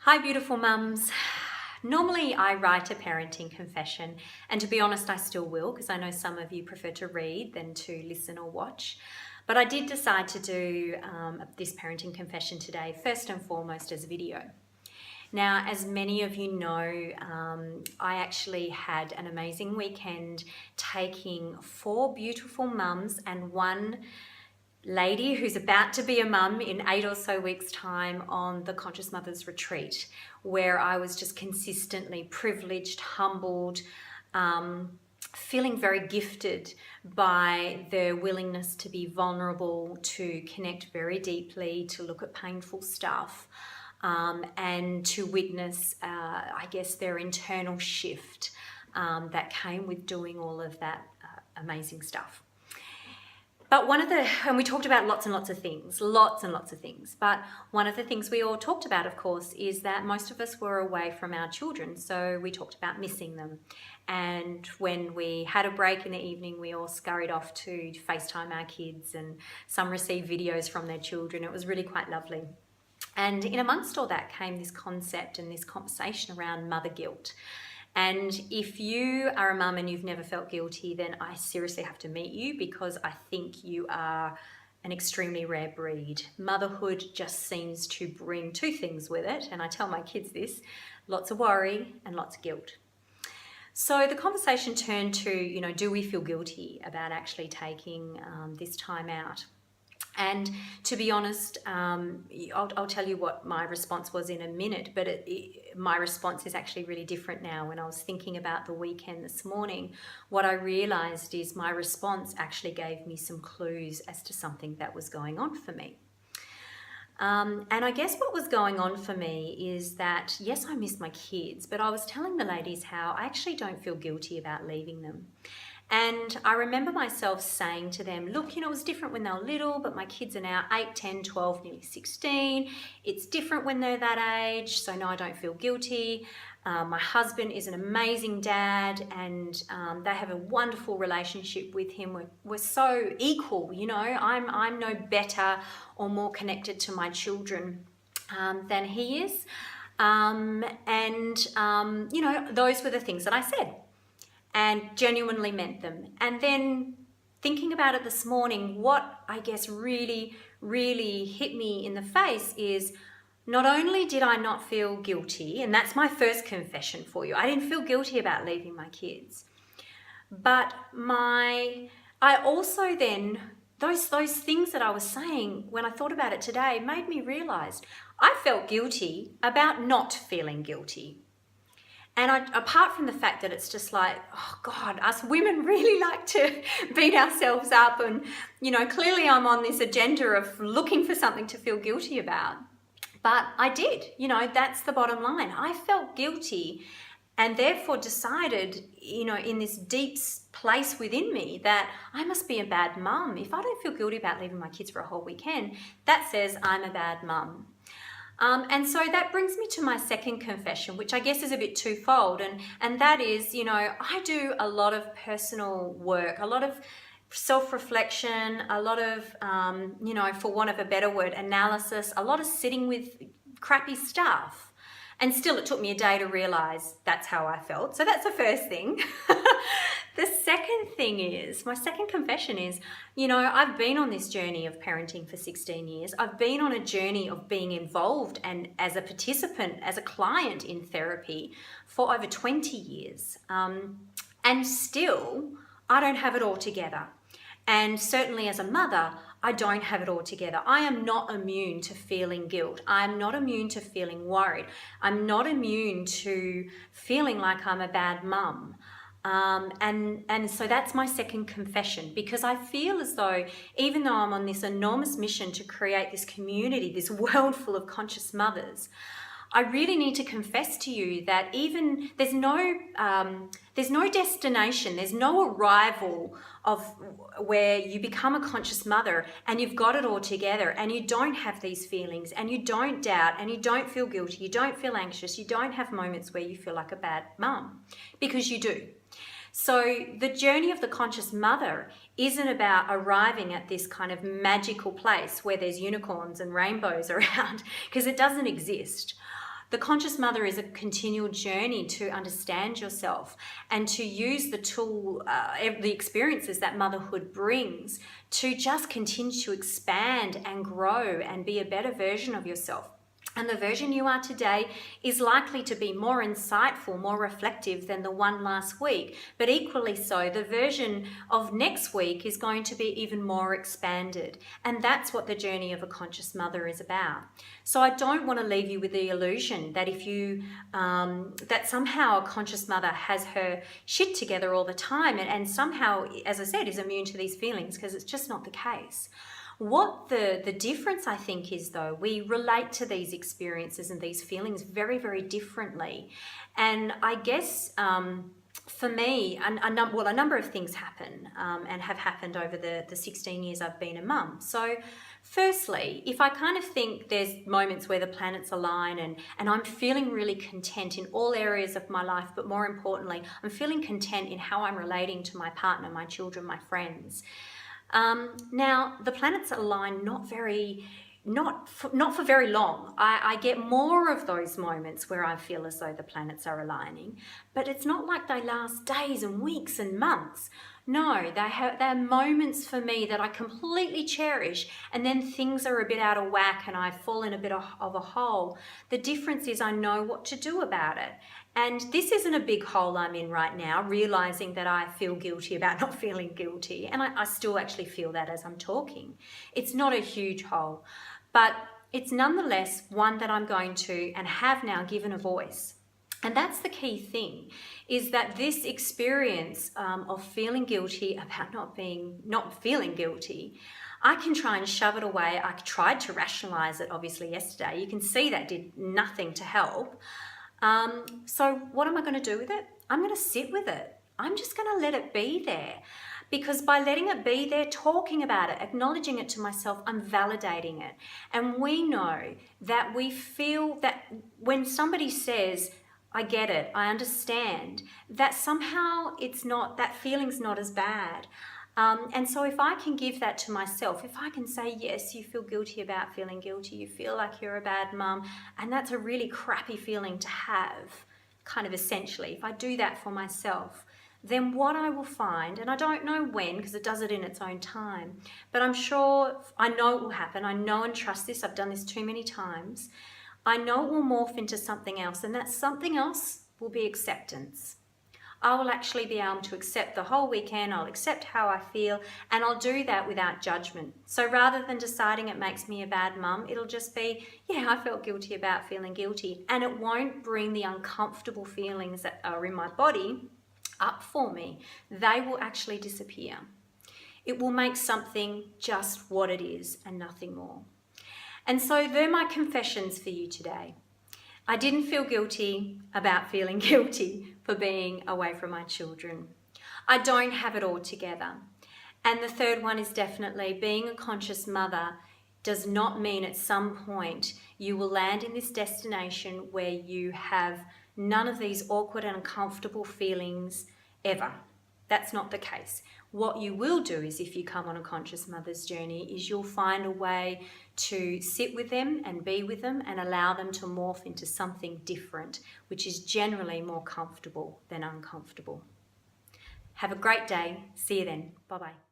Hi, beautiful mums. Normally I write a parenting confession, and to be honest, I still will because I know some of you prefer to read than to listen or watch. But I did decide to do this parenting confession today, first and foremost as a video. Now, as many of you know, I actually had an amazing weekend taking 4 beautiful mums and one lady who's about to be a mum in 8 or so weeks' time on the Conscious Mothers Retreat, where I was just consistently privileged, humbled, feeling very gifted by their willingness to be vulnerable, to connect very deeply, to look at painful stuff, and to witness, I guess, their internal shift that came with doing all of that amazing stuff. But and we talked about lots and lots of things, but one of the things we all talked about, of course, is that most of us were away from our children, so we talked about missing them. And when we had a break in the evening, we all scurried off to FaceTime our kids, and some received videos from their children. It was really quite lovely. And in amongst all that came this concept and this conversation around mother guilt. And if you are a mum and you've never felt guilty, then I seriously have to meet you, because I think you are an extremely rare breed. Motherhood just seems to bring 2 things with it, and I tell my kids this: lots of worry and lots of guilt. So the conversation turned to, do we feel guilty about actually taking this time out? And to be honest, I'll tell you what my response was in a minute, but my response is actually really different now. When I was thinking about the weekend this morning, what I realized is my response actually gave me some clues as to something that was going on for me. And I guess what was going on for me is that, yes, I miss my kids, but I was telling the ladies how I actually don't feel guilty about leaving them. And I remember myself saying to them, look, it was different when they were little, but my kids are now 8, 10, 12, nearly 16. It's different when they're that age, so no, I don't feel guilty. My husband is an amazing dad, and they have a wonderful relationship with him. We're so equal, I'm no better or more connected to my children than he is. Those were the things that I said, and genuinely meant them. And then thinking about it this morning, what I guess really, really hit me in the face is, not only did I not feel guilty, and that's my first confession for you, I didn't feel guilty about leaving my kids, but I also then, those things that I was saying, when I thought about it today, made me realize I felt guilty about not feeling guilty. And apart from the fact that it's just like, oh God, us women really like to beat ourselves up. And, clearly I'm on this agenda of looking for something to feel guilty about. But I did, that's the bottom line. I felt guilty, and therefore decided, in this deep place within me, that I must be a bad mum. If I don't feel guilty about leaving my kids for a whole weekend, that says I'm a bad mum. And so that brings me to my second confession, which I guess is a bit twofold. And that is, I do a lot of personal work, a lot of self-reflection, a lot of, for want of a better word, analysis, a lot of sitting with crappy stuff. And still, it took me a day to realize that's how I felt. So that's the first thing. The second thing is, my second confession is, I've been on this journey of parenting for 16 years. I've been on a journey of being involved and as a participant, as a client in therapy for over 20 years. And still, I don't have it all together. And certainly as a mother, I don't have it all together. I am not immune to feeling guilt. I'm not immune to feeling worried. I'm not immune to feeling like I'm a bad mum. And so that's my second confession, because I feel as though, even though I'm on this enormous mission to create this community, this world full of conscious mothers, I really need to confess to you that even there's no destination, there's no arrival of where you become a conscious mother and you've got it all together and you don't have these feelings and you don't doubt and you don't feel guilty, you don't feel anxious, you don't have moments where you feel like a bad mum, because you do. So the journey of the conscious mother isn't about arriving at this kind of magical place where there's unicorns and rainbows around, because it doesn't exist. The conscious mother is a continual journey to understand yourself and to use the tool, the experiences that motherhood brings to just continue to expand and grow and be a better version of yourself. And the version you are today is likely to be more insightful, more reflective than the one last week. But equally so, the version of next week is going to be even more expanded. And that's what the journey of a conscious mother is about. So I don't want to leave you with the illusion that if you, that somehow a conscious mother has her shit together all the time and somehow, as I said, is immune to these feelings, because it's just not the case. What the difference, I think, is, though, we relate to these experiences and these feelings very, very differently. And I guess for me, a number of things happen and have happened over the 16 years I've been a mum. So firstly, if I kind of think there's moments where the planets align and I'm feeling really content in all areas of my life, but more importantly, I'm feeling content in how I'm relating to my partner, my children, my friends. Now, the planets align not for very long. I get more of those moments where I feel as though the planets are aligning, but it's not like they last days and weeks and months. No, they're moments for me that I completely cherish, and then things are a bit out of whack and I fall in a bit of a hole. The difference is I know what to do about it. And this isn't a big hole I'm in right now, realizing that I feel guilty about not feeling guilty. And I still actually feel that as I'm talking. It's not a huge hole, but it's nonetheless one that I'm going to and have now given a voice. And that's the key thing, is that this experience of feeling guilty about not feeling guilty, I can try and shove it away. I tried to rationalize it, obviously, yesterday. You can see that did nothing to help. So what am I going to do with it? I'm going to sit with it. I'm just going to let it be there, because by letting it be there, talking about it, acknowledging it to myself, I'm validating it. And we know that we feel that when somebody says, I get it, I understand, that somehow that feeling's not as bad. And so if I can give that to myself, if I can say, yes, you feel guilty about feeling guilty, you feel like you're a bad mum, and that's a really crappy feeling to have, kind of essentially, if I do that for myself, then what I will find, and I don't know when, because it does it in its own time, but I'm sure, I know it will happen, I know and trust this, I've done this too many times, I know it will morph into something else, and that something else will be acceptance. I will actually be able to accept the whole weekend, I'll accept how I feel, and I'll do that without judgment. So rather than deciding it makes me a bad mum, it'll just be, yeah, I felt guilty about feeling guilty, and it won't bring the uncomfortable feelings that are in my body up for me. They will actually disappear. It will make something just what it is and nothing more. And so they're my confessions for you today. I didn't feel guilty about feeling guilty for being away from my children. I don't have it all together. And the third one is definitely being a conscious mother does not mean at some point you will land in this destination where you have none of these awkward and uncomfortable feelings ever. That's not the case. What you will do is, if you come on a conscious mother's journey, is you'll find a way to sit with them and be with them and allow them to morph into something different, which is generally more comfortable than uncomfortable. Have a great day. See you then. Bye-bye.